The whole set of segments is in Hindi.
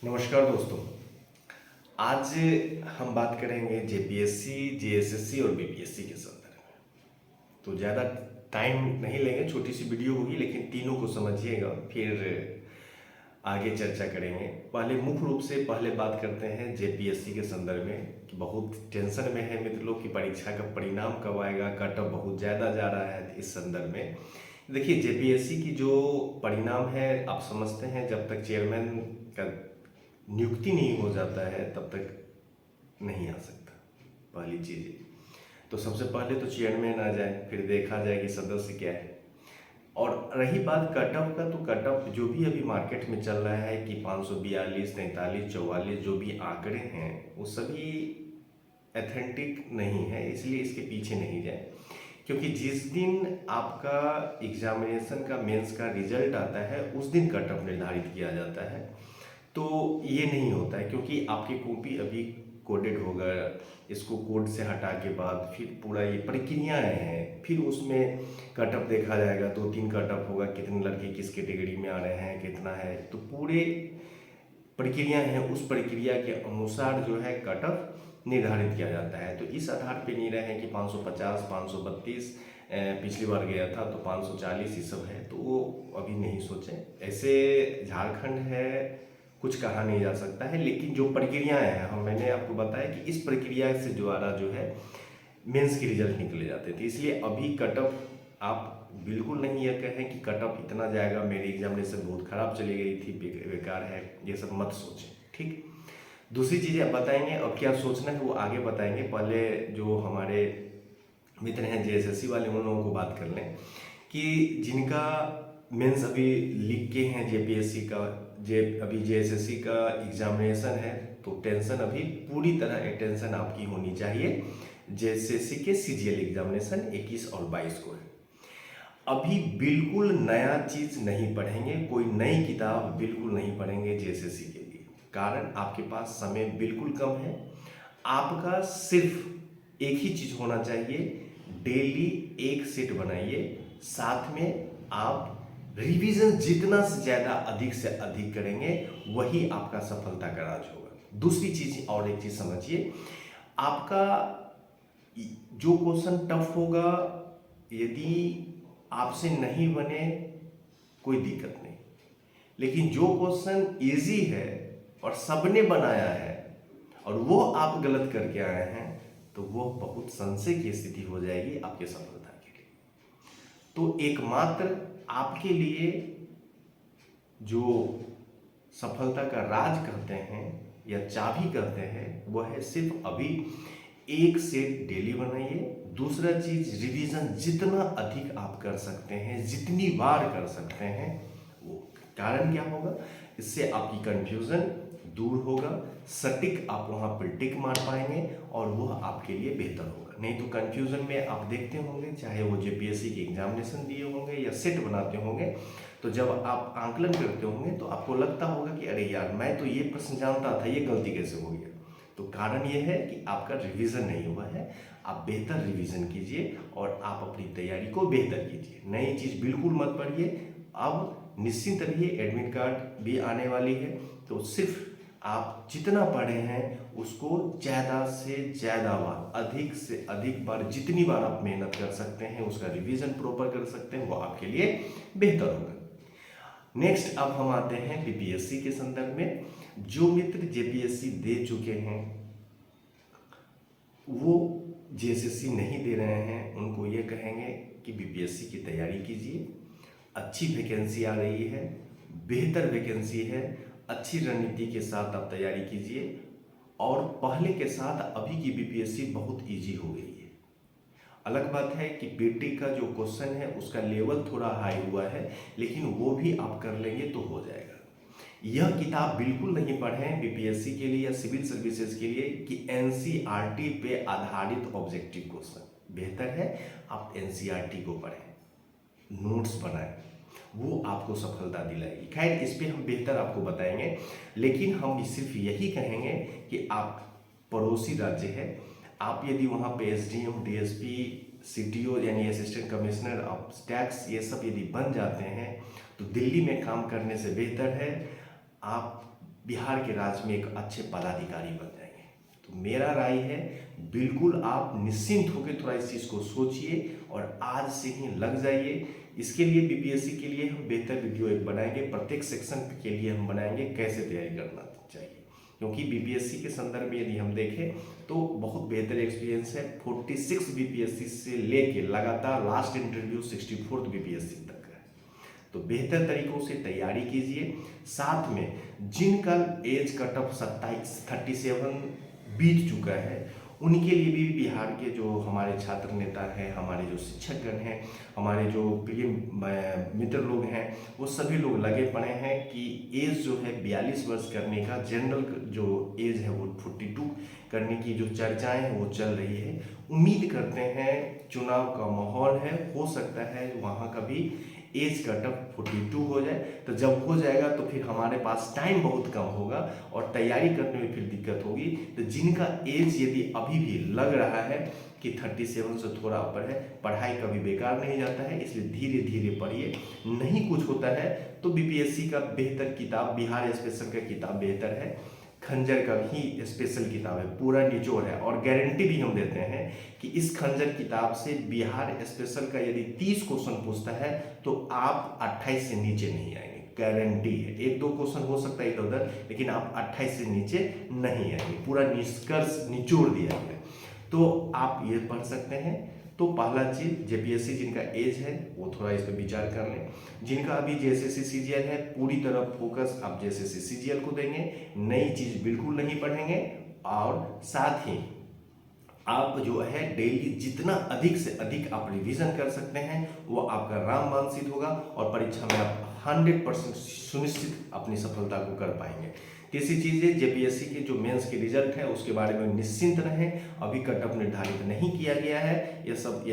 नमस्कार दोस्तों। आज हम बात करेंगे जेपीएससी, जेएसएससी और बीपीएससी के संदर्भ में। तो ज़्यादा टाइम नहीं लेंगे, छोटी सी वीडियो होगी, लेकिन तीनों को समझिएगा, फिर आगे चर्चा करेंगे। मुख्य रूप से पहले बात करते हैं जेपीएससी के संदर्भ में कि बहुत टेंशन में है मित्र लोग कि परीक्षा का परिणाम कब आएगा, कट ऑफ बहुत ज़्यादा जा रहा है। इस संदर्भ में देखिए, जेपीएससी की जो परिणाम है, आप समझते हैं जब तक चेयरमैन का नियुक्ति नहीं हो जाता है तब तक नहीं आ सकता। पहली चीज़ है, तो सबसे पहले तो चेयरमैन आ जाए, फिर देखा जाए कि सदस्य क्या है। और रही बात कट ऑफ का, तो कट ऑफ जो भी अभी मार्केट में चल रहा है कि 542, 43, 44 जो भी आंकड़े हैं वो सभी एथेंटिक नहीं है, इसलिए इसके पीछे नहीं जाए। क्योंकि जिस दिन आपका एग्जामिनेशन का मेंस का रिजल्ट आता है उस दिन कट ऑफ निर्धारित किया जाता है। तो ये नहीं होता है, क्योंकि आपकी कॉपी अभी कोडेड होगा, इसको कोड से हटा के बाद फिर पूरा ये प्रक्रियाएं हैं, फिर उसमें कट ऑफ देखा जाएगा, 2-3 कट ऑफ होगा, कितने लड़के किस कैटेगरी में आ रहे हैं, कितना है, तो पूरे प्रक्रिया हैं, उस प्रक्रिया के अनुसार जो है कट ऑफ निर्धारित किया जाता है। तो इस आधार पे नहीं रहे कि 550, 532 पिछली बार गया था तो 540 ये सब है, तो वो अभी नहीं सोचें। ऐसे झारखंड है, कुछ कहा नहीं जा सकता है, लेकिन जो प्रक्रियाएं हैं, मैंने आपको बताया कि इस प्रक्रिया से द्वारा जो है मेंस के रिजल्ट निकले जाते थे। इसलिए अभी कट ऑफ आप बिल्कुल नहीं यह कहें कि कट ऑफ इतना जाएगा, मेरी एग्जामिनेशन बहुत ख़राब चली गई थी, बेकार है, ये सब मत सोचें, ठीक। दूसरी चीज़ें आप बताएंगे, अब क्या सोचना है वो आगे बताएंगे। पहले जो हमारे मित्र हैं जेएसएससी वाले, उन लोगों को बात कर लें कि जिनका मेंस अभी लिख के हैं जेपीएससी का, अभी जेएसएससी का एग्जामिनेशन है, तो टेंशन अभी पूरी तरह टेंशन आपकी होनी चाहिए। जेएसएससी के सीजीएल एग्जामिनेशन 21 और 22 को है। अभी बिल्कुल नया चीज़ नहीं पढ़ेंगे, कोई नई किताब बिल्कुल नहीं पढ़ेंगे जेएसएससी के लिए। कारण आपके पास समय बिल्कुल कम है। आपका सिर्फ एक ही चीज़ होना चाहिए, डेली एक सेट बनाइए, साथ में आप रिवीजन जितना से ज़्यादा अधिक से अधिक करेंगे वही आपका सफलता का राज होगा। दूसरी चीज़ और एक चीज़ समझिए, आपका जो क्वेश्चन टफ होगा, यदि आपसे नहीं बने कोई दिक्कत नहीं, लेकिन जो क्वेश्चन इजी है और सबने बनाया है और वो आप गलत करके आए हैं, तो वो बहुत संशय की स्थिति हो जाएगी आपके सफलता के लिए। तो एकमात्र आपके लिए जो सफलता का राज कहते हैं या चाबी कहते हैं, वह है सिर्फ अभी एक सेट डेली बनाइए। दूसरा चीज, रिवीजन जितना अधिक आप कर सकते हैं, जितनी बार कर सकते हैं, वो कारण क्या होगा, इससे आपकी कंफ्यूजन दूर होगा, सटीक आप वहाँ पर टिक मार पाएंगे और वह आपके लिए बेहतर होगा। नहीं तो कंफ्यूजन में आप देखते होंगे, चाहे वो जेपीएससी के एग्जामिनेशन दिए होंगे या सेट बनाते होंगे, तो जब आप आंकलन करते होंगे तो आपको लगता होगा कि अरे यार, मैं तो ये प्रश्न जानता था, ये गलती कैसे हो गया। तो कारण ये है कि आपका रिवीजन नहीं हुआ है। आप बेहतर रिवीजन कीजिए और आप अपनी तैयारी को बेहतर कीजिए। नई चीज़ बिल्कुल मत पढ़िए। अब निश्चिंत रहिए, एडमिट कार्ड भी आने वाली है, तो सिर्फ आप जितना पढ़े हैं उसको ज़्यादा से ज़्यादा बार, अधिक से अधिक बार, जितनी बार आप मेहनत कर सकते हैं, उसका रिवीजन प्रॉपर कर सकते हैं, वो आपके लिए बेहतर होगा। नेक्स्ट अब हम आते हैं बीपीएससी के संदर्भ में। जो मित्र जेपीएससी दे चुके हैं, वो जेएसएससी नहीं दे रहे हैं, उनको ये कहेंगे कि बीपीएससी की तैयारी कीजिए। अच्छी वैकेंसी आ रही है, बेहतर वैकेंसी है, अच्छी रणनीति के साथ आप तैयारी कीजिए। और पहले के साथ अभी की बीपीएससी बहुत इजी हो गई है। अलग बात है कि पीटी का जो क्वेश्चन है उसका लेवल थोड़ा हाई हुआ है, लेकिन वो भी आप कर लेंगे तो हो जाएगा। यह किताब बिल्कुल नहीं पढ़ें बीपीएससी के लिए या सिविल सर्विसेज के लिए कि एनसीईआरटी पे आधारित ऑब्जेक्टिव क्वेश्चन। बेहतर है आप एनसीईआरटी को पढ़ें, नोट्स बनाएं, वो आपको सफलता दिलाएगी। खैर, इस पे हम बेहतर आपको बताएंगे, लेकिन हम सिर्फ यही कहेंगे कि आप पड़ोसी राज्य है, आप यदि वहाँ पे एसडीएम, डीएसपी, सीटीओ यानी असिस्टेंट कमिश्नर ऑफ टैक्स, ये सब यदि बन जाते हैं, तो दिल्ली में काम करने से बेहतर है आप बिहार के राज्य में एक अच्छे पदाधिकारी बन जाएंगे। तो मेरा राय है बिल्कुल आप निश्चिंत होकर थोड़ा इस चीज़ को सोचिए और आज से ही लग जाइए। इसके लिए बीपीएससी के लिए हम बेहतर वीडियो एक बनाएंगे, प्रत्येक सेक्शन के लिए हम बनाएंगे कैसे तैयारी करना चाहिए, क्योंकि बीपीएससी के संदर्भ में यदि हम देखें तो बहुत बेहतर एक्सपीरियंस है। 46 बीपीएससी से लेके लगातार लास्ट इंटरव्यू 64th बीपीएससी तक है। तो बेहतर तरीकों से तैयारी कीजिए। साथ में जिनका एज कट ऑफ 37 बीत चुका है उनके लिए भी बिहार के जो हमारे छात्र नेता हैं, हमारे जो शिक्षकगण हैं, हमारे जो प्रिय मित्र लोग हैं, वो सभी लोग लगे पड़े हैं कि एज जो है 42 वर्ष करने का जनरल जो एज है वो 42 करने की जो चर्चाएं हैं वो चल रही है। उम्मीद करते हैं चुनाव का माहौल है, हो सकता है वहाँ का भी एज कट ऑफ 42 हो जाए। तो जब हो जाएगा तो फिर हमारे पास टाइम बहुत कम होगा और तैयारी करने में फिर दिक्कत होगी। तो जिनका एज यदि अभी भी लग रहा है कि 37 से थोड़ा ऊपर है, पढ़ाई कभी बेकार नहीं जाता है, इसलिए धीरे धीरे पढ़िए। नहीं कुछ होता है तो बीपीएससी का बेहतर किताब बिहार स्पेशल का किताब बेहतर है, खंजर का भी स्पेशल किताब है, पूरा निचोड़ है और गारंटी भी हम देते हैं कि इस खंजर किताब से बिहार स्पेशल का यदि 30 क्वेश्चन पूछता है तो आप 28 से नीचे नहीं आएंगे, गारंटी है। 1-2 क्वेश्चन हो सकता है इधर उधर, लेकिन आप 28 से नीचे नहीं आएंगे, पूरा निष्कर्ष निचोड़ दिया गया। तो आप ये पढ़ सकते हैं। तो पहला चीज जेपीएससी जिनका एज है वो थोड़ा इस पर विचार कर लें। जिनका अभी जेएसएससी सीजीएल है पूरी तरह फोकस आप जेएसएससी सीजीएल को देंगे, नई चीज बिल्कुल नहीं पढ़ेंगे। और साथ ही आप जो है डेली जितना अधिक से अधिक आप रिवीजन कर सकते हैं वो आपका रामबाण सिद्ध होगा और परीक्षा में आप 100% सुनिश्चित अपनी सफलता को कर पाएंगे। तीसरी चीज़ है जेपीएससी के जो मेंस के रिजल्ट है उसके बारे में निश्चिंत रहें, अभी कट ऑफ निर्धारित नहीं किया गया है, ये सब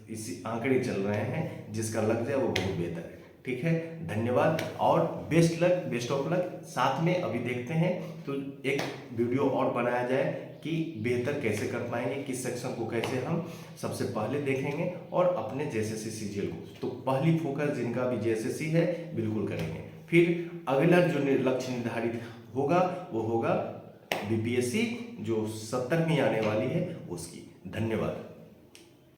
इसी आंकड़े चल रहे हैं, जिसका लग जाए वो बहुत बेहतर है। ठीक है, धन्यवाद और best luck, best of luck. साथ में अभी देखते हैं तो एक वीडियो और बनाया जाए कि बेहतर कैसे कर पाएंगे, किस सेक्शन को कैसे हम सबसे पहले देखेंगे और अपने जेएसएससी सीजीएल को। तो पहली फोकस जिनका भी जेएसएससी है बिल्कुल करेंगे, फिर अगला जो लक्ष्य निर्धारित होगा वो होगा बीपीएससी जो 70वीं आने वाली है उसकी। धन्यवाद।